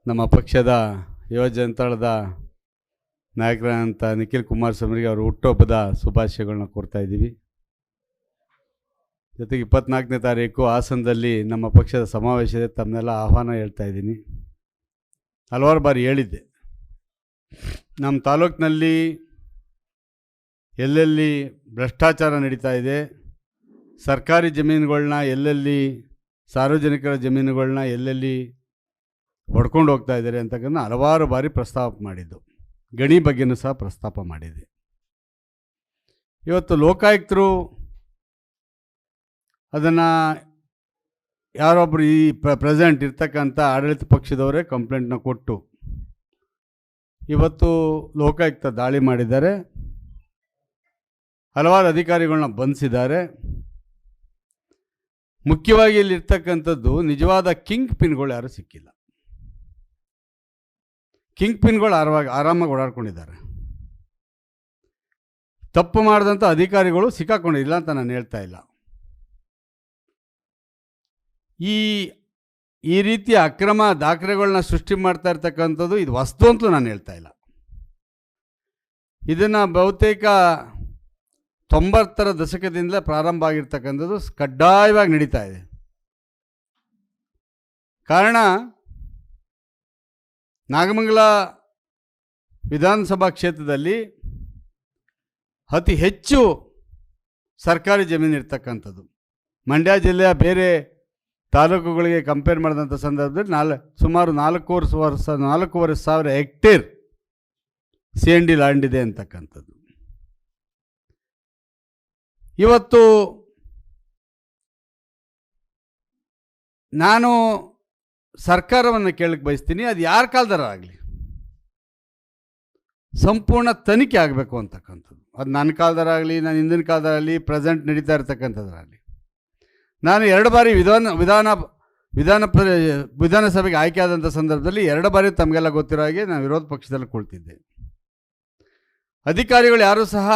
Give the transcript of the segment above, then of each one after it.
ನಮ್ಮ ಪಕ್ಷದ ಯುವಜನತಾಳದ ನಾಯಕರಾದಂಥ ನಿಖಿಲ್ ಕುಮಾರಸ್ವಾಮಿಗೆ ಅವರು ಹುಟ್ಟುಹಬ್ಬದ ಶುಭಾಶಯಗಳನ್ನ ಕೊಡ್ತಾ ಇದ್ದೀವಿ. ಜೊತೆಗೆ 24ನೇ ತಾರೀಕು ಹಾಸನದಲ್ಲಿ ನಮ್ಮ ಪಕ್ಷದ ಸಮಾವೇಶ ಇದೆ, ತಮ್ಮನ್ನೆಲ್ಲ ಆಹ್ವಾನ ಹೇಳ್ತಾ ಇದ್ದೀನಿ. ಹಲವಾರು ಬಾರಿ ಹೇಳಿದ್ದೆ, ನಮ್ಮ ತಾಲೂಕಿನಲ್ಲಿ ಎಲ್ಲೆಲ್ಲಿ ಭ್ರಷ್ಟಾಚಾರ ನಡೀತಾ ಇದೆ, ಸರ್ಕಾರಿ ಜಮೀನುಗಳನ್ನ ಎಲ್ಲೆಲ್ಲಿ, ಸಾರ್ವಜನಿಕರ ಜಮೀನುಗಳನ್ನ ಎಲ್ಲೆಲ್ಲಿ ಹೊಡ್ಕೊಂಡು ಹೋಗ್ತಾ ಇದ್ದಾರೆ ಅಂತಕ್ಕಂಥ ಹಲವಾರು ಬಾರಿ ಪ್ರಸ್ತಾಪ ಮಾಡಿದ್ದು. ಗಣಿ ಬಗ್ಗೆನೂ ಸಹ ಪ್ರಸ್ತಾಪ ಮಾಡಿದೆ. ಇವತ್ತು ಲೋಕಾಯುಕ್ತರು ಅದನ್ನು ಯಾರೊಬ್ಬರು ಈ ಪ್ರೆಸೆಂಟ್ ಇರ್ತಕ್ಕಂಥ ಆಡಳಿತ ಪಕ್ಷದವರೇ ಕಂಪ್ಲೇಂಟ್ನ ಕೊಟ್ಟು ಇವತ್ತು ಲೋಕಾಯುಕ್ತ ದಾಳಿ ಮಾಡಿದ್ದಾರೆ, ಹಲವಾರು ಅಧಿಕಾರಿಗಳನ್ನ ಬಂಧಿಸಿದ್ದಾರೆ. ಮುಖ್ಯವಾಗಿ ಇಲ್ಲಿರ್ತಕ್ಕಂಥದ್ದು ನಿಜವಾದ ಕಿಂಗ್ ಪಿನ್ಗಳು ಯಾರೂ ಸಿಕ್ಕಿಲ್ಲ. ಕಿಂಗ್ ಪಿನ್ಗಳು ಆರಾಮಾಗಿ ಓಡಾಡ್ಕೊಂಡಿದ್ದಾರೆ. ತಪ್ಪು ಮಾಡಿದಂಥ ಅಧಿಕಾರಿಗಳು ಸಿಕ್ಕಾಕೊಂಡಿಲ್ಲ ಅಂತ ನಾನು ಹೇಳ್ತಾ ಇಲ್ಲ. ಈ ರೀತಿಯ ಅಕ್ರಮ ದಾಖಲೆಗಳನ್ನ ಸೃಷ್ಟಿ ಮಾಡ್ತಾ ಇರ್ತಕ್ಕಂಥದ್ದು ಇದು ವಸ್ತು ಅಂತಲೂ ನಾನು ಹೇಳ್ತಾ ಇಲ್ಲ. ಇದನ್ನು ಬಹುತೇಕ 90ರ ದಶಕದಿಂದಲೇ ಪ್ರಾರಂಭ ಆಗಿರ್ತಕ್ಕಂಥದ್ದು ಕಡ್ಡಾಯವಾಗಿ ನಡೀತಾ ಇದೆ. ಕಾರಣ, ನಾಗಮಂಗಲ ವಿಧಾನಸಭಾ ಕ್ಷೇತ್ರದಲ್ಲಿ ಅತಿ ಹೆಚ್ಚು ಸರ್ಕಾರಿ ಜಮೀನು ಇರ್ತಕ್ಕಂಥದ್ದು. ಮಂಡ್ಯ ಜಿಲ್ಲೆಯ ಬೇರೆ ತಾಲೂಕುಗಳಿಗೆ ಕಂಪೇರ್ ಮಾಡಿದಂಥ ಸಂದರ್ಭದಲ್ಲಿ ಸುಮಾರು 4,500 ಹೆಕ್ಟೇರ್ CND ಲ್ಯಾಂಡ್ ಇದೆ ಅಂತಕ್ಕಂಥದ್ದು. ಇವತ್ತು ನಾನು ಸರ್ಕಾರವನ್ನು ಕೇಳಕ್ಕೆ ಬಯಸ್ತೀನಿ, ಅದು ಯಾರ ಕಾಲದರಾಗಲಿ ಸಂಪೂರ್ಣ ತನಿಖೆ ಆಗಬೇಕು ಅಂತಕ್ಕಂಥದ್ದು. ಅದು ನನ್ನ ಕಾಲದರಾಗಲಿ, ನಾನು ಹಿಂದಿನ ಕಾಲದರಾಗಲಿ, ಪ್ರೆಸೆಂಟ್ ನಡೀತಾ ಇರ್ತಕ್ಕಂಥದ್ರಾಗಲಿ. ನಾನು 2 ಬಾರಿ ವಿಧಾನಸಭೆಗೆ ಆಯ್ಕೆ ಆದಂಥ ಸಂದರ್ಭದಲ್ಲಿ 2 ಬಾರಿ ತಮಗೆಲ್ಲ ಗೊತ್ತಿರೋ ಹಾಗೆ ನಾನು ವಿರೋಧ ಪಕ್ಷದಲ್ಲಿ ಕುಳಿತಿದ್ದೆ. ಅಧಿಕಾರಿಗಳು ಯಾರೂ ಸಹ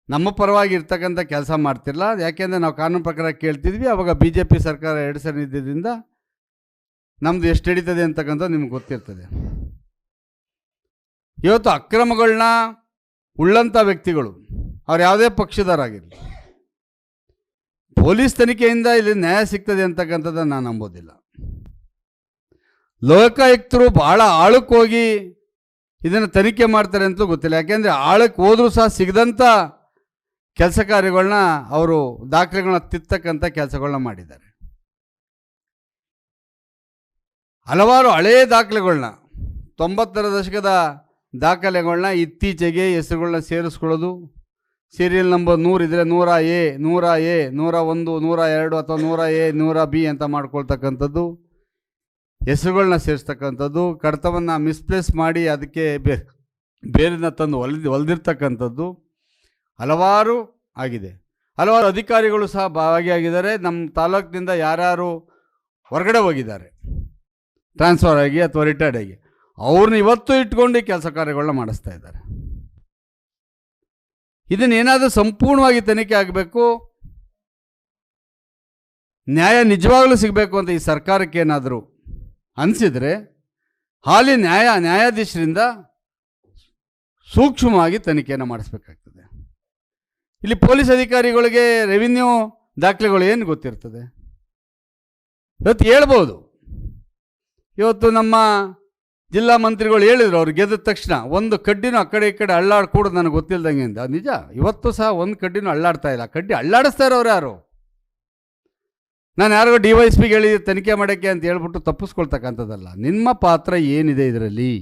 ನಮ್ಮ ಪರವಾಗಿ ಇರ್ತಕ್ಕಂಥ ಕೆಲಸ ಮಾಡ್ತಿರಲ್ಲ. ಯಾಕೆಂದರೆ ನಾವು ಕಾನೂನು ಪ್ರಕಾರ ಕೇಳ್ತಿದ್ವಿ. ಆವಾಗ BJP ಸರ್ಕಾರ 2 ಸರಿ ಇದ್ದಿದ್ದರಿಂದ ನಮ್ಮದು ಎಷ್ಟು ನಡೀತದೆ ಅಂತಕ್ಕಂಥದ್ದು ನಿಮ್ಗೆ ಗೊತ್ತಿರ್ತದೆ. ಇವತ್ತು ಅಕ್ರಮಗಳನ್ನ ಉಳ್ಳಂಥ ವ್ಯಕ್ತಿಗಳು, ಅವ್ರು ಯಾವುದೇ ಪಕ್ಷದವರಾಗಿರಲಿ, ಪೊಲೀಸ್ ತನಿಖೆಯಿಂದ ಇಲ್ಲಿ ನ್ಯಾಯ ಸಿಗ್ತದೆ ಅಂತಕ್ಕಂಥದ್ದನ್ನು ನಾನು ನಂಬೋದಿಲ್ಲ. ಲೋಕಾಯುಕ್ತರು ಭಾಳ ಆಳಕ್ಕೆ ಹೋಗಿ ಇದನ್ನು ತನಿಖೆ ಮಾಡ್ತಾರೆ ಅಂತಲೂ ಗೊತ್ತಿಲ್ಲ. ಯಾಕೆಂದರೆ ಆಳಕ್ಕೆ ಹೋದರೂ ಸಹ ಸಿಗದಂಥ ಕೆಲಸ ಕಾರ್ಯಗಳನ್ನ ಅವರು ದಾಖಲೆಗಳನ್ನ ತಿರ್ತಕ್ಕಂಥ ಕೆಲಸಗಳನ್ನ ಮಾಡಿದ್ದಾರೆ. ಹಲವಾರು ಹಳೆಯ ದಾಖಲೆಗಳನ್ನ, 90ರ ದಶಕದ ದಾಖಲೆಗಳನ್ನ ಇತ್ತೀಚೆಗೆ ಹೆಸರುಗಳನ್ನ ಸೇರಿಸ್ಕೊಳ್ಳೋದು, ಸೀರಿಯಲ್ ನಂಬರ್ 100 ಇದ್ದರೆ 100A, 100A, 101, 102 ಅಥವಾ 100A, 100B ಅಂತ ಮಾಡ್ಕೊಳ್ತಕ್ಕಂಥದ್ದು, ಹೆಸರುಗಳನ್ನ ಸೇರಿಸ್ತಕ್ಕಂಥದ್ದು, ಕಡತವನ್ನು ಮಿಸ್ಪ್ಲೇಸ್ ಮಾಡಿ ಅದಕ್ಕೆ ಬೇರೆನ ತಂದು ಹೊಲಿದಿರ್ತಕ್ಕಂಥದ್ದು ಹಲವಾರು ಆಗಿದೆ. ಹಲವಾರು ಅಧಿಕಾರಿಗಳು ಸಹ ಭಾಗಿಯಾಗಿದ್ದಾರೆ. ನಮ್ಮ ತಾಲೂಕಿನಿಂದ ಯಾರ್ಯಾರು ಹೊರಗಡೆ ಹೋಗಿದ್ದಾರೆ ಟ್ರಾನ್ಸ್ಫರ್ ಆಗಿ ಅಥವಾ ರಿಟೈರ್ಡ್ ಆಗಿ, ಅವ್ರನ್ನ ಇವತ್ತು ಇಟ್ಕೊಂಡು ಕೆಲಸ ಕಾರ್ಯಗಳನ್ನ ಮಾಡಿಸ್ತಾ ಇದ್ದಾರೆ. ಇದನ್ನೇನಾದರೂ ಸಂಪೂರ್ಣವಾಗಿ ತನಿಖೆ ಆಗಬೇಕು, ನ್ಯಾಯ ನಿಜವಾಗಲೂ ಸಿಗಬೇಕು ಅಂತ ಈ ಸರ್ಕಾರಕ್ಕೆ ಏನಾದರೂ ಅನಿಸಿದರೆ ಹಾಲಿ ನ್ಯಾಯಾಧೀಶರಿಂದ ಸೂಕ್ಷ್ಮವಾಗಿ ತನಿಖೆಯನ್ನು ಮಾಡಿಸ್ಬೇಕಾಗ್ತದೆ. ಇಲ್ಲಿ ಪೊಲೀಸ್ ಅಧಿಕಾರಿಗಳಿಗೆ ರೆವಿನ್ಯೂ ದಾಖಲೆಗಳು ಏನು ಗೊತ್ತಿರ್ತದೆ? ಇವತ್ತು ಹೇಳ್ಬೋದು. ಇವತ್ತು ನಮ್ಮ ಜಿಲ್ಲಾ ಮಂತ್ರಿಗಳು ಹೇಳಿದರು, ಅವ್ರು ಗೆದ್ದ ತಕ್ಷಣ ಒಂದು ಕಡ್ಡಿನೂ ಆ ಕಡೆ ಈ ಕಡೆ ಅಳ್ಳಾಡ್ಕೂಡೋದು ನನಗೆ ಗೊತ್ತಿಲ್ದಂಗೆ ಅಂತ. ನಿಜ, ಇವತ್ತು ಸಹ ಒಂದು ಕಡ್ಡಿನೂ ಅಳ್ಳಾಡ್ತಾ ಇಲ್ಲ. ಕಡ್ಡಿ ಅಳ್ಳಾಡಿಸ್ತಾ ಇರೋರು ಯಾರು? ನಾನು ಯಾರಿಗೋ DYSPಗೆ ಹೇಳಿ ತನಿಖೆ ಮಾಡೋಕ್ಕೆ ಅಂತ ಹೇಳ್ಬಿಟ್ಟು ತಪ್ಪಿಸ್ಕೊಳ್ತಕ್ಕಂಥದ್ದಲ್ಲ. ನಿಮ್ಮ ಪಾತ್ರ ಏನಿದೆ ಇದರಲ್ಲಿ?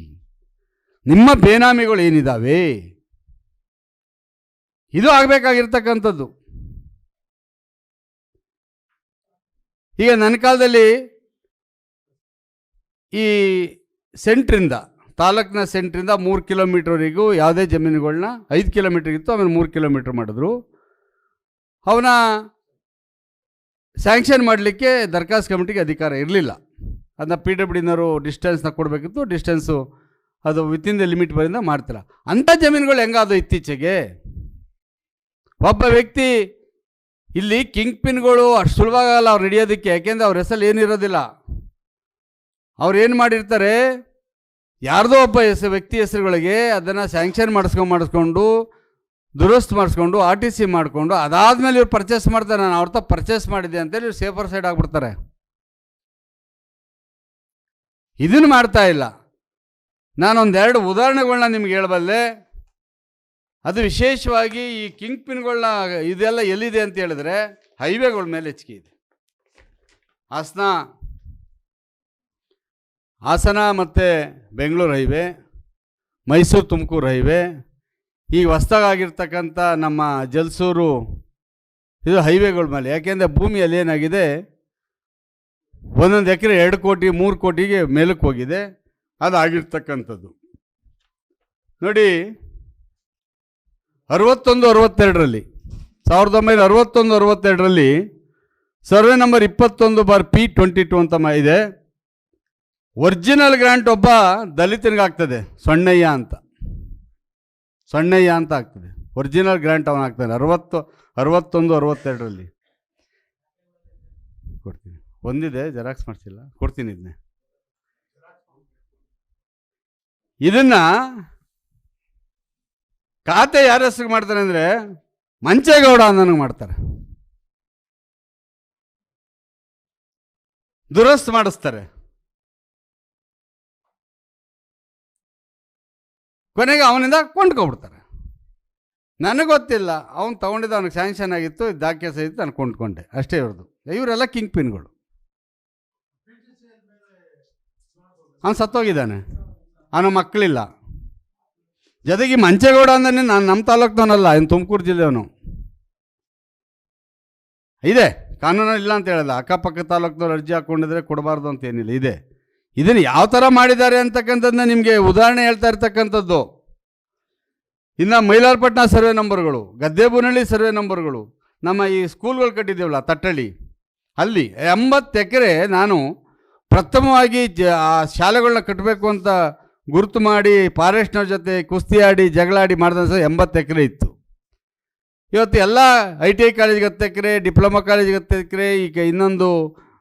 ನಿಮ್ಮ ಬೇನಾಮಿಗಳು ಏನಿದ್ದಾವೆ? ಇದು ಆಗಬೇಕಾಗಿರ್ತಕ್ಕಂಥದ್ದು. ಈಗ ನನ್ನ ಕಾಲದಲ್ಲಿ ಈ ಸೆಂಟ್ರಿಂದ, ತಾಲೂಕಿನ ಸೆಂಟ್ರಿಂದ 3 ಕಿಲೋಮೀಟ್ರ್ವರೆಗೂ ಯಾವುದೇ ಜಮೀನುಗಳನ್ನ 5 ಕಿಲೋಮೀಟ್ರ್ ಇತ್ತು, ಆಮೇಲೆ 3 ಕಿಲೋಮೀಟ್ರ್ ಮಾಡಿದ್ರು. ಅವನ್ನ ಸ್ಯಾಂಕ್ಷನ್ ಮಾಡಲಿಕ್ಕೆ ದರ್ಖಾಸ್ತು ಕಮಿಟಿಗೆ ಅಧಿಕಾರ ಇರಲಿಲ್ಲ. ಅದನ್ನ PWDನವರು ಡಿಸ್ಟೆನ್ಸ್ನ ಕೊಡಬೇಕಿತ್ತು. ಡಿಸ್ಟೆನ್ಸು ಅದು ವಿತಿನ್ ದ ಲಿಮಿಟ್ ಬರಿಂದ ಮಾಡ್ತಿಲ್ಲ. ಅಂಥ ಜಮೀನುಗಳು ಹೆಂಗಾದವು ಇತ್ತೀಚೆಗೆ? ಒಬ್ಬ ವ್ಯಕ್ತಿ ಇಲ್ಲಿ ಕಿಂಗ್ ಪಿನ್ಗಳು ಅಷ್ಟು ಸುಲಭವಾಗಲ್ಲ ಅವ್ರು ನಡೆಯೋದಕ್ಕೆ. ಯಾಕೆಂದರೆ ಅವ್ರ ಹೆಸರಲ್ಲಿ ಏನಿರೋದಿಲ್ಲ. ಅವ್ರು ಏನು ಮಾಡಿರ್ತಾರೆ, ಯಾರ್ದೋ ಒಬ್ಬ ವ್ಯಕ್ತಿ ಹೆಸರುಗಳಿಗೆ ಅದನ್ನು ಸ್ಯಾಂಕ್ಷನ್ ಮಾಡಿಸ್ಕೊಂಡು ದುರಸ್ತು ಮಾಡಿಸ್ಕೊಂಡು RTC ಮಾಡಿಕೊಂಡು ಅದಾದಮೇಲೆ ಇವ್ರು ಪರ್ಚೇಸ್ ಮಾಡ್ತಾರೆ. ನಾನು ಅವ್ರ ತಪ್ಪು ಪರ್ಚೇಸ್ ಮಾಡಿದ್ದೆ ಅಂತೇಳಿ ಇವ್ರು ಸೇಫರ್ ಸೈಡ್ ಆಗಿಬಿಡ್ತಾರೆ. ಇದನ್ನು ಮಾಡ್ತಾ ಇಲ್ಲ. ನಾನೊಂದೆರಡು ಉದಾಹರಣೆಗಳನ್ನ ನಿಮ್ಗೆ ಹೇಳಬಲ್ಲೆ. ಅದು ವಿಶೇಷವಾಗಿ ಈ ಕಿಂಗ್ ಪಿನ್ಗಳನ್ನ ಇದೆಲ್ಲ ಎಲ್ಲಿದೆ ಅಂತ ಹೇಳಿದ್ರೆ ಹೈವೇಗಳ ಮೇಲೆ ಹೆಚ್ಚಿಗೆ ಇದೆ. ಹಾಸನ ಮತ್ತು ಬೆಂಗಳೂರು ಹೈವೇ, ಮೈಸೂರು ತುಮಕೂರು ಹೈವೇ, ಈಗ ಹೊಸ್ದಾಗಿರ್ತಕ್ಕಂಥ ನಮ್ಮ ಜಲ್ಸೂರು, ಇದು ಹೈವೇಗಳ ಮೇಲೆ. ಯಾಕೆಂದರೆ ಭೂಮಿಯಲ್ಲಿ ಏನಾಗಿದೆ, ಒಂದೊಂದು ಎಕರೆ 2 ಕೋಟಿ 3 ಕೋಟಿಗೆ ಮೇಲಕ್ಕೆ ಹೋಗಿದೆ. ಅದು ಆಗಿರ್ತಕ್ಕಂಥದ್ದು ನೋಡಿ. 61-62ರಲ್ಲಿ 1961-62ರಲ್ಲಿ ಸರ್ವೆ ನಂಬರ್ 21/P22 ಅಂತ ಇದೆ. ಒರಿಜಿನಲ್ ಗ್ರಾಂಟ್ ಒಬ್ಬ ದಲಿತನಿಗಾಗ್ತದೆ, ಸೊಣ್ಣಯ್ಯ ಅಂತ ಆಗ್ತದೆ. ಒರಿಜಿನಲ್ ಗ್ರಾಂಟ್ ಅವನಾಗ್ತಾನೆ 61-62ರಲ್ಲಿ. ಕೊಡ್ತೀನಿ, ಒಂದಿದೆ, ಜೆರಾಕ್ಸ್ ಮಾಡಿಸಿಲ್ಲ, ಕೊಡ್ತೀನಿ. ಇದನ್ನ ಖಾತೆ ಯಾರ ಹೆಸರು ಮಾಡ್ತಾರೆ ಅಂದರೆ ಮಂಚೇಗೌಡ ನನಗೆ ಮಾಡ್ತಾರೆ, ದುರಸ್ತು ಮಾಡಿಸ್ತಾರೆ. ಕೊನೆಗೆ ಅವನಿಂದ ಕೊಂಡ್ಕೊಬಿಡ್ತಾರೆ. ನನಗೆ ಗೊತ್ತಿಲ್ಲ, ಅವನು ತೊಗೊಂಡಿದ್ದ, ಅವನಿಗೆ ಸ್ಯಾಂಕ್ಷನ್ ಆಗಿತ್ತು, ದಾಖಲೆ ಸಹಿತ ನಾನು ಕೊಂಡ್ಕೊಂಡೆ, ಅಷ್ಟೇ ಇವ್ರದ್ದು. ಇವರೆಲ್ಲ ಕಿಂಗ್ ಪಿನ್ಗಳು. ಅವನು ಸತ್ತೋಗಿದ್ದಾನೆ, ಅವನ ಮಕ್ಕಳಿಲ್ಲ. ಜೊತೆಗೆ ಮಂಚೇಗೌಡ ಅಂದ್ರೆ ನಾನು ನಮ್ಮ ತಾಲೂಕ್ನವನಲ್ಲ, ಇನ್ನು ತುಮಕೂರು ಜಿಲ್ಲೆಯವನು. ಇದೆ ಕಾನೂನಲ್ಲಿ ಇಲ್ಲ ಅಂತ ಹೇಳಲ್ಲ, ಅಕ್ಕಪಕ್ಕ ತಾಲೂಕ್ನವ್ರು ಅರ್ಜಿ ಹಾಕ್ಕೊಂಡಿದ್ರೆ ಕೊಡಬಾರ್ದು ಅಂತ ಏನಿಲ್ಲ, ಇದೆ. ಇದನ್ನು ಯಾವ ಥರ ಮಾಡಿದ್ದಾರೆ ಅಂತಕ್ಕಂಥದ್ದನ್ನ ನಿಮಗೆ ಉದಾಹರಣೆ ಹೇಳ್ತಾ ಇರ್ತಕ್ಕಂಥದ್ದು. ಇನ್ನು ಮೈಲಾರಪಟ್ಟಣ ಸರ್ವೆ ನಂಬರ್ಗಳು, ಗದ್ದೆಬೂನಹಳ್ಳಿ ಸರ್ವೆ ನಂಬರ್ಗಳು, ನಮ್ಮ ಈ ಸ್ಕೂಲ್ಗಳು ಕಟ್ಟಿದ್ದೀವಲ್ಲ ತಟ್ಟಳ್ಳಿ, ಅಲ್ಲಿ 80 ಎಕರೆ ನಾನು ಪ್ರಥಮವಾಗಿ ಆ ಶಾಲೆಗಳನ್ನ ಕಟ್ಟಬೇಕು ಅಂತ ಗುರುತು ಮಾಡಿ ಫಾರೆಸ್ಟ್ನವ್ರ ಜೊತೆ ಕುಸ್ತಿ ಆಡಿ ಜಗಳಾಡಿ ಮಾಡಿದ 80 ಎಕರೆ ಇತ್ತು. ಇವತ್ತು ಎಲ್ಲ ITI ಕಾಲೇಜ್ಗೆ 10 ಎಕರೆ, ಡಿಪ್ಲೊಮಾ ಕಾಲೇಜ್ಗೆ 10 ಎಕರೆ, ಈಗ ಇನ್ನೊಂದು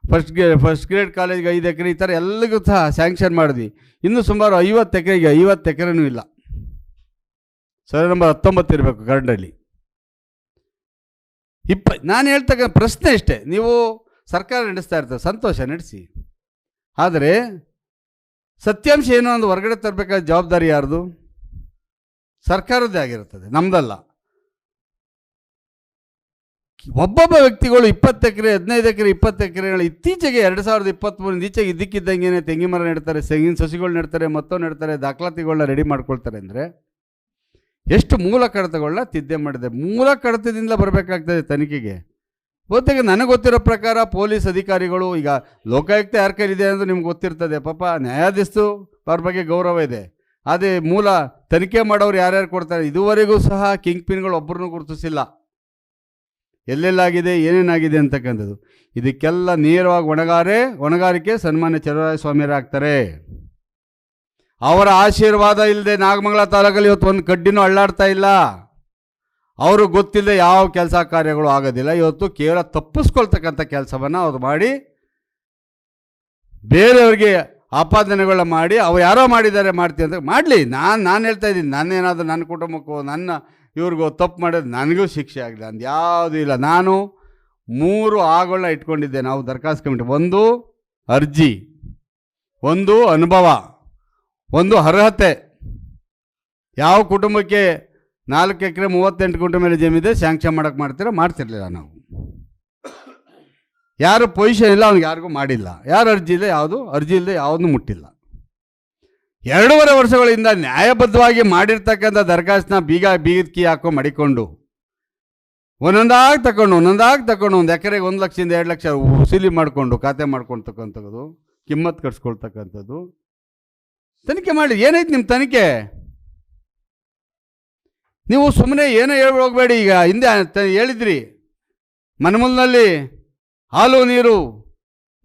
ಫಸ್ಟ್ ಗ್ರೇಡ್ ಕಾಲೇಜ್ಗೆ 5 ಎಕರೆ, ಈ ಥರ ಎಲ್ಲರಿಗೂ ಸಹ ಸ್ಯಾಂಕ್ಷನ್ ಮಾಡಿದ್ವಿ. ಇನ್ನೂ ಸುಮಾರು 50 ಎಕರೆಗೆ 50 ಎಕರೆನೂ ಇಲ್ಲ. ಸರ್ವೆ ನಂಬರ್ 19 ಇರಬೇಕು ಗರಡಲ್ಲಿ. ನಾನು ಹೇಳ್ತಕ್ಕ ಪ್ರಶ್ನೆ ಇಷ್ಟೇ, ನೀವು ಸರ್ಕಾರ ನಡೆಸ್ತಾ ಇರ್ತಾರೆ, ಸಂತೋಷ ನಡೆಸಿ, ಆದರೆ ಸತ್ಯಾಂಶ ಏನು ಒಂದು ಹೊರಗಡೆ ತರಬೇಕಾದ ಜವಾಬ್ದಾರಿ ಯಾರ್ದು? ಸರ್ಕಾರದ್ದೇ ಆಗಿರುತ್ತದೆ, ನಮ್ದಲ್ಲ. ಒಬ್ಬೊಬ್ಬ ವ್ಯಕ್ತಿಗಳು 20 ಎಕರೆ 15 ಎಕರೆ 20 ಎಕರೆಗಳು ಇತ್ತೀಚೆಗೆ 2023 ಈಚೆಗೆ ಇದ್ದಕ್ಕಿದ್ದಂಗೆ ತೆಂಗಿನ ಮರ ನೆಡ್ತಾರೆ, ತೆಂಗಿನ ಸಸಿಗಳು ನೆಡ್ತಾರೆ, ಮತ್ತೊಂದು ನೆಡ್ತಾರೆ, ದಾಖಲಾತಿಗಳನ್ನ ರೆಡಿ ಮಾಡ್ಕೊಳ್ತಾರೆ. ಅಂದರೆ ಎಷ್ಟು ಮೂಲ ಕಡತಗಳನ್ನ ತಿದ್ದೆ ಮಾಡಿದೆ. ಮೂಲ ಕಡತದಿಂದ ಬರಬೇಕಾಗ್ತದೆ ತನಿಖೆಗೆ. ಬಹುತೇಕ ನನಗೆ ಗೊತ್ತಿರೋ ಪ್ರಕಾರ ಪೊಲೀಸ್ ಅಧಿಕಾರಿಗಳು, ಈಗ ಲೋಕಾಯುಕ್ತ ಯಾರ ಕೈಲಿದೆ ಅಂತ ನಿಮ್ಗೆ ಗೊತ್ತಿರ್ತದೆ, ಪಾಪ ನ್ಯಾಯಾಧೀಶರು ಅವ್ರ ಬಗ್ಗೆ ಗೌರವ ಇದೆ. ಅದೇ ಮೂಲ ತನಿಖೆ ಮಾಡೋರು ಯಾರ್ಯಾರು ಕೊಡ್ತಾರೆ, ಇದುವರೆಗೂ ಸಹ ಕಿಂಗ್ ಪಿನ್ಗಳು ಒಬ್ಬರನ್ನೂ ಗುರುತಿಸಿಲ್ಲ, ಎಲ್ಲೆಲ್ಲಾಗಿದೆ ಏನೇನಾಗಿದೆ ಅಂತಕ್ಕಂಥದ್ದು. ಇದಕ್ಕೆಲ್ಲ ನೇರವಾಗಿ ಹೊಣೆಗಾರಿಕೆ ಸನ್ಮಾನ್ಯ ಚಲುವರಾಯಸ್ವಾಮಿಯರೇ ಆಗ್ತಾರೆ. ಅವರ ಆಶೀರ್ವಾದ ಇಲ್ಲದೆ ನಾಗಮಂಗಲ ತಾಲೂಕಲ್ಲಿ ಇವತ್ತು ಒಂದು ಕಡ್ಡಿನೂ ಅಳ್ಳಾಡ್ತಾ ಇಲ್ಲ. ಅವರು ಗೊತ್ತಿಲ್ಲದೆ ಯಾವ ಕೆಲಸ ಕಾರ್ಯಗಳು ಆಗೋದಿಲ್ಲ. ಇವತ್ತು ಕೇವಲ ತಪ್ಪಿಸ್ಕೊಳ್ತಕ್ಕಂಥ ಕೆಲಸವನ್ನು ಅವ್ರು ಮಾಡಿ ಬೇರೆಯವ್ರಿಗೆ ಆಪಾದನೆಗಳನ್ನ ಮಾಡಿ ಅವ್ರು ಯಾರೋ ಮಾಡಿದ್ದಾರೆ ಮಾಡ್ತೀವಿ ಅಂತ ಮಾಡಲಿ. ನಾನು ಹೇಳ್ತಾ ಇದ್ದೀನಿ, ನಾನೇನಾದರೂ ನನ್ನ ಕುಟುಂಬಕ್ಕೋ ನನ್ನ ಇವ್ರಿಗೂ ತಪ್ಪು ಮಾಡೋದು ನನಗೂ ಶಿಕ್ಷೆ ಆಗಲಿ ಅಂದು ಯಾವುದೂ ಇಲ್ಲ. ನಾನು 3 ಆಗಳನ್ನ ಇಟ್ಕೊಂಡಿದ್ದೆ ನಾವು ದರಖಾಸ್ತು ಕಮಿಟಿ. ಒಂದು ಅರ್ಜಿ, ಒಂದು ಅನುಭವ, ಒಂದು ಅರ್ಹತೆ. ಯಾವ ಕುಟುಂಬಕ್ಕೆ 4 ಎಕರೆ 38 ಗುಂಟೆ ಮೇಲೆ ಜಮೀನಿದೆ ಸ್ಯಾಂಕ್ಷನ್ ಮಾಡೋಕ್ಕೆ ಮಾಡ್ತಿರ್ಲಿಲ್ಲ ನಾವು. ಯಾರು ಪೊಸಿಷನ್ ಇಲ್ಲ ಅವ್ನಿಗೆ ಯಾರಿಗೂ ಮಾಡಿಲ್ಲ. ಯಾರು ಅರ್ಜಿ ಇಲ್ಲದೆ ಯಾವುದೂ ಮುಟ್ಟಿಲ್ಲ. 2.5 ವರ್ಷಗಳಿಂದ ನ್ಯಾಯಬದ್ಧವಾಗಿ ಮಾಡಿರ್ತಕ್ಕಂಥ ದರಖಾಸ್ತನ್ನ ಬೀಗದ ಕೀ ಹಾಕೋ ಮಡಿಕೊಂಡು ಒಂದೊಂದಾಗಿ ತಗೊಂಡು ಒಂದು ಎಕರೆಗೆ 1 ಲಕ್ಷದಿಂದ 2 ಲಕ್ಷ ವಸೂಲಿ ಮಾಡಿಕೊಂಡು ಖಾತೆ ಮಾಡ್ಕೊಳ್ತಕ್ಕಂಥದ್ದು, ಕಿಮ್ಮತ್ತು ಕಟ್ಸ್ಕೊಳ್ತಕ್ಕಂಥದ್ದು. ತನಿಖೆ ಮಾಡಿ. ಏನೈತೆ ನಿಮ್ಮ ತನಿಖೆ? ನೀವು ಸುಮ್ಮನೆ ಏನೋ ಹೋಗಬೇಡಿ. ಈಗ ಹಿಂದೆ ಹೇಳಿದ್ರಿ, ಮನಮುಲ್ನಲ್ಲಿ ಹಾಲು ನೀರು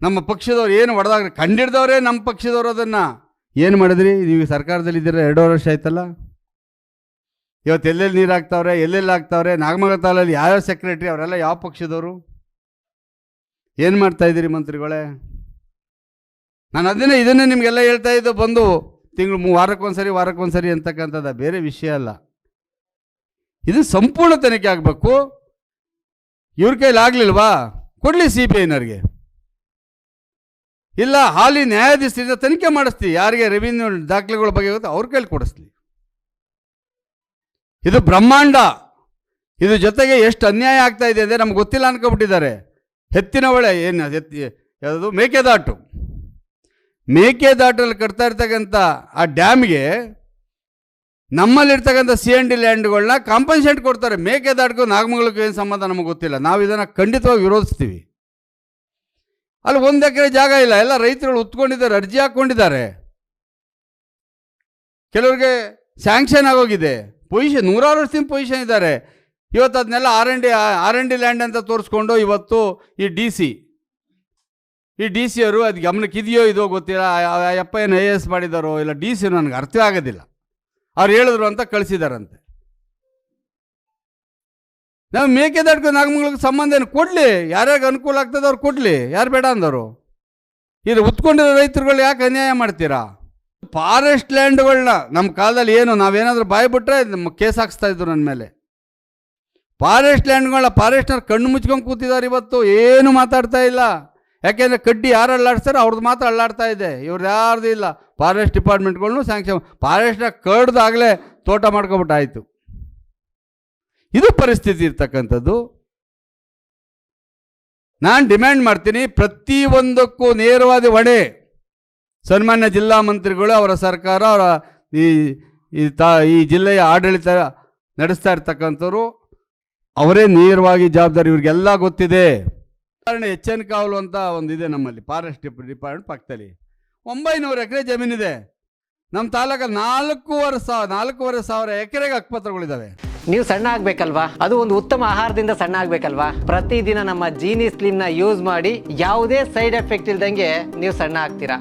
ನಮ್ಮ ಪಕ್ಷದವ್ರು ಏನು ಹೊಡೆದಾಗ ಕಂಡಿಡ್ದವ್ರೆ ನಮ್ಮ ಪಕ್ಷದವ್ರು. ಅದನ್ನು ಏನು ಮಾಡಿದ್ರಿ? ನೀವು ಸರ್ಕಾರದಲ್ಲಿದ್ದೀರ 2.5 ವರ್ಷ ಆಯ್ತಲ್ಲ. ಇವತ್ತು ಎಲ್ಲೆಲ್ಲಿ ನೀರು ಹಾಕ್ತಾವ್ರೆ, ಎಲ್ಲೆಲ್ಲಿ ಹಾಕ್ತಾವ್ರೆ? ನಾಗಮಂಗಲ ತಾಲೂಕಲ್ಲಿ ಯಾವ್ಯಾವ ಸೆಕ್ರೆಟ್ರಿ ಅವರೆಲ್ಲ ಯಾವ ಪಕ್ಷದವರು? ಏನು ಮಾಡ್ತಾಯಿದ್ದೀರಿ ಮಂತ್ರಿಗಳೇ? ನಾನು ಇದನ್ನೇ ನಿಮಗೆಲ್ಲ ಹೇಳ್ತಾ ಇದ್ದು, ಬಂದು ತಿಂಗಳು ವಾರಕ್ಕೊಂದ್ಸರಿ ಅಂತಕ್ಕಂಥದ್ದು ಬೇರೆ ವಿಷಯ ಅಲ್ಲ. ಇದು ಸಂಪೂರ್ಣ ತನಿಖೆ ಆಗಬೇಕು. ಇವ್ರ ಕೈಲಿ ಆಗಲಿಲ್ವಾ, ಕೊಡಲಿ CBIನವ್ರಿಗೆ, ಇಲ್ಲ ಹಾಲಿ ನ್ಯಾಯಾಧೀಶರಿಂದ ತನಿಖೆ ಮಾಡಿಸ್ತೀವಿ. ಯಾರಿಗೆ ರೆವಿನ್ಯೂ ದಾಖಲೆಗಳ ಬಗ್ಗೆ ಗೊತ್ತು ಅವ್ರ ಕೈಲಿ ಕೊಡಿಸ್ಲಿ. ಇದು ಬ್ರಹ್ಮಾಂಡ. ಇದು ಜೊತೆಗೆ ಎಷ್ಟು ಅನ್ಯಾಯ ಆಗ್ತಾ ಇದೆ ಅಂದರೆ ನಮ್ಗೆ ಗೊತ್ತಿಲ್ಲ ಅನ್ಕೊಬಿಟ್ಟಿದ್ದಾರೆ. ಹೆತ್ತಿನ ಹೊಳೆ ಏನು ಯಾವುದು ಮೇಕೆದಾಟಲ್ಲಿ ಕಟ್ತಾ ಇರ್ತಕ್ಕಂಥ ಆ ಡ್ಯಾಮ್ಗೆ ನಮ್ಮಲ್ಲಿರ್ತಕ್ಕಂಥ C&D ಲ್ಯಾಂಡ್ಗಳನ್ನ ಕಾಂಪನ್ಸೇಟ್ ಕೊಡ್ತಾರೆ. ಮೇಕೆದಾಟಕ್ಕೂ ನಾಗಮಂಗಲಕ್ಕೂ ಏನು ಸಂಬಂಧ ನಮಗೆ ಗೊತ್ತಿಲ್ಲ. ನಾವು ಇದನ್ನು ಖಂಡಿತವಾಗಿ ವಿರೋಧಿಸ್ತೀವಿ. ಅಲ್ಲಿ 1 ಎಕರೆ ಜಾಗ ಇಲ್ಲ, ಎಲ್ಲ ರೈತರುಗಳು ಉತ್ಕೊಂಡಿದ್ದಾರೆ, ಅರ್ಜಿ ಹಾಕ್ಕೊಂಡಿದ್ದಾರೆ. ಕೆಲವ್ರಿಗೆ ಸ್ಯಾಂಕ್ಷನ್ ಆಗೋಗಿದೆ, ಪೊಸಿಷನ್ 100 ವರ್ಷದಿಂದ ಪೊಸಿಷನ್ ಇದ್ದಾರೆ. ಇವತ್ತು ಅದನ್ನೆಲ್ಲ R&D ಲ್ಯಾಂಡ್ ಅಂತ ತೋರಿಸ್ಕೊಂಡು ಇವತ್ತು ಈ ಡಿ ಸಿ ಅವರು ಅದು ಗಮನಕ್ಕೆ ಇದೆಯೋ ಇದೋ ಗೊತ್ತಿಲ್ಲ. ಅಪ್ಪ ಏನು IAS ಮಾಡಿದಾರೋ ಇಲ್ಲ DC ನನಗೆ ಅರ್ಥ ಆಗೋದಿಲ್ಲ. ಅವ್ರು ಹೇಳಿದ್ರು ಅಂತ ಕಳಿಸಿದಾರಂತೆ. ನಾವು ಮೇಕೆದಾಟು ನಾಗಮಂಗಲಕ್ಕೆ ಸಂಬಂಧ ಏನು, ಕೊಡಲಿ, ಯಾರ್ಯಾರಿಗೆ ಅನುಕೂಲ ಆಗ್ತದೆ ಅವ್ರು ಕೊಡಲಿ, ಯಾರು ಬೇಡ ಅಂದವರು. ಇದು ಉತ್ಕೊಂಡಿರೋ ರೈತರುಗಳು ಯಾಕೆ ಅನ್ಯಾಯ ಮಾಡ್ತೀರಾ? ಫಾರೆಸ್ಟ್ ಲ್ಯಾಂಡ್ಗಳನ್ನ ನಮ್ಮ ಕಾಲದಲ್ಲಿ ಏನು ನಾವೇನಾದರೂ ಬಾಯ್ಬಿಟ್ರೆ ನಮ್ಮ ಕೇಸ್ ಹಾಕ್ಸ್ತಾ ಇದ್ರು ನನ್ನ ಮೇಲೆ. ಫಾರೆಸ್ಟ್ ಲ್ಯಾಂಡ್ಗಳನ್ನ ಫಾರೆಸ್ಟ್ನವ್ರು ಕಣ್ಣು ಮುಚ್ಕೊಂಡು ಕೂತಿದ್ದಾರೆ. ಇವತ್ತು ಏನು ಮಾತಾಡ್ತಾ ಇಲ್ಲ. ಯಾಕೆಂದರೆ ಕಡ್ಡಿ ಯಾರು ಅಲ್ಲಾಡ್ತಾರೆ ಅವ್ರದ್ದು ಮಾತ್ರ ಅಲ್ಲಾಡ್ತಾ ಇದೆ, ಇವ್ರದ್ದು ಯಾರ್ದು ಇಲ್ಲ. ಫಾರೆಸ್ಟ್ ಡಿಪಾರ್ಟ್ಮೆಂಟ್ಗಳ್ನು ಸ್ಯಾಂಕ್ಷನ್, ಫಾರೆಸ್ಟ್ನ ಕಡ್ದಾಗಲೇ ತೋಟ ಮಾಡ್ಕೊಬಿಟ್ಟಾಯಿತು. ಇದು ಪರಿಸ್ಥಿತಿ ಇರ್ತಕ್ಕಂಥದ್ದು. ನಾನು ಡಿಮ್ಯಾಂಡ್ ಮಾಡ್ತೀನಿ, ಪ್ರತಿಯೊಂದಕ್ಕೂ ನೇರವಾದ ಹೊಣೆ ಸನ್ಮಾನ್ಯ ಜಿಲ್ಲಾ ಮಂತ್ರಿಗಳು, ಅವರ ಸರ್ಕಾರ, ಅವರ ಈ ಜಿಲ್ಲೆಯ ಆಡಳಿತ ನಡೆಸ್ತಾ ಇರ್ತಕ್ಕಂಥವ್ರು ಅವರೇ ನೇರವಾಗಿ ಜವಾಬ್ದಾರಿ. ಇವ್ರಿಗೆಲ್ಲ ಗೊತ್ತಿದೆ. ಉದಾಹರಣೆ HN ಕಾವಲು ಅಂತ ಒಂದಿದೆ ನಮ್ಮಲ್ಲಿ, ಫಾರೆಸ್ಟ್ ಡಿಪಾರ್ಟ್ಮೆಂಟ್ ಪಕ್ಕದಲ್ಲಿ 900 ಎಕರೆ ಜಮೀನಿದೆ. ನಮ್ಮ ತಾಲೂಕಲ್ಲಿ 4,500 ಎಕರೆಗೆ ಹಕ್ಕುಪತ್ರಗಳಿದ್ದಾವೆ. ನೀವು ಸಣ್ಣ ಆಗ್ಬೇಕಲ್ವಾ, ಅದು ಒಂದು ಉತ್ತಮ ಆಹಾರದಿಂದ ಸಣ್ಣ ಆಗ್ಬೇಕಲ್ವಾ. ಪ್ರತಿದಿನ ನಮ್ಮ ಜೀನಿ ಸ್ಲಿಮ್ನ ಯೂಸ್ ಮಾಡಿ ಯಾವುದೇ ಸೈಡ್ ಎಫೆಕ್ಟ್ ಇಲ್ದಂಗೆ ನೀವು ಸಣ್ಣ ಆಗ್ತೀರಾ.